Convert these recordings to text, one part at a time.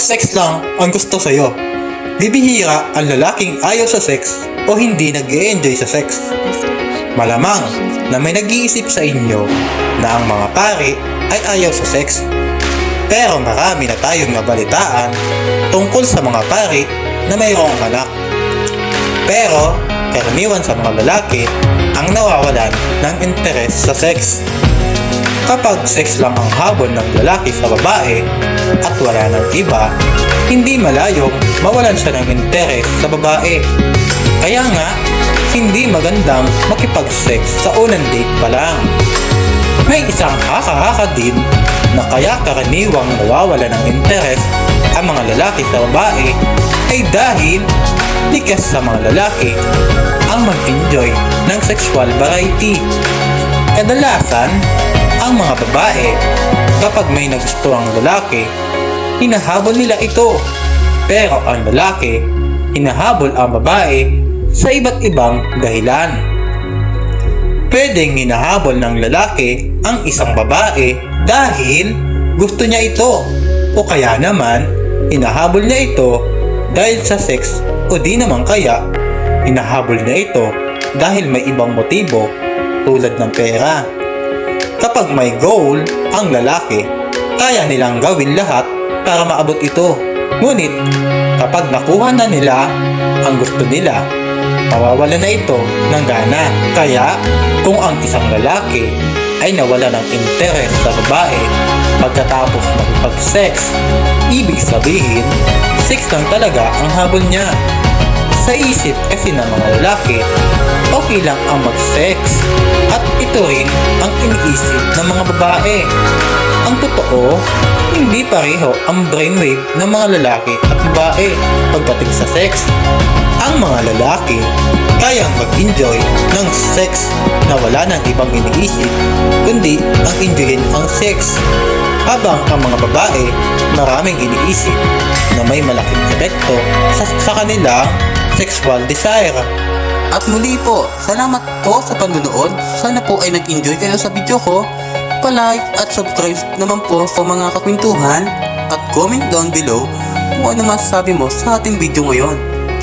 sex lang ang gusto sa'yo, bibihira ang lalaking ayaw sa sex o hindi nag-e-enjoy sa sex. Malamang na may nag-iisip sa inyo na ang mga pari ay ayaw sa sex. Pero marami na tayong nabalitaan tungkol sa mga pari na mayroong anak. Pero karaniwan sa mga lalaki ang nawawalan ng interes sa sex. Kapag sex lang ang habol ng lalaki sa babae at wala ng iba, hindi malayong mawalan siya ng interes sa babae. Kaya nga, hindi magandang makipag-sex sa unang date pa lang. May isang haka-haka din na kaya karaniwang nawawala ng interes ang mga lalaki sa babae ay dahil likas sa mga lalaki ang mag-enjoy ng sexual variety. Kadalasan, ang mga babae, kapag may nagustuhang lalaki, hinahabol nila ito. Pero ang lalaki, hinahabol ang babae sa iba't ibang dahilan. Pwedeng hinahabol ng lalaki ang isang babae dahil gusto niya ito, o kaya naman hinahabol niya ito dahil sa sex, o di naman kaya hinahabol niya ito dahil may ibang motibo tulad ng pera. Kapag may goal ang lalaki, kaya nilang gawin lahat para maabot ito. Ngunit kapag nakuha na nila ang gusto nila, mawawala na ito ng gana. Kaya kung ang isang lalaki ay nawala ng interes sa babae pagkatapos makipag-sex, ibig sabihin, sex lang talaga ang habol niya. Sa isip kasi ng mga lalaki, okay lang ang mag-sex at ito rin ang iniisip ng mga babae. Ang totoo, hindi pareho ang brainwave ng mga lalaki at babae pagdating sa sex. Ang mga lalaki kayang mag-enjoy ng sex na wala nang ibang iniisip kundi ang enjoyin ang sex, habang ang mga babae maraming iniisip na may malaking epekto sa kanilang sexual desire. At muli po, salamat po sa panunood. Sana po ay nag-enjoy kayo sa video ko. Pa-like at subscribe naman po sa mga kakwentuhan at comment down below kung ano masasabi mo sa ating video ngayon.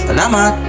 Salamat!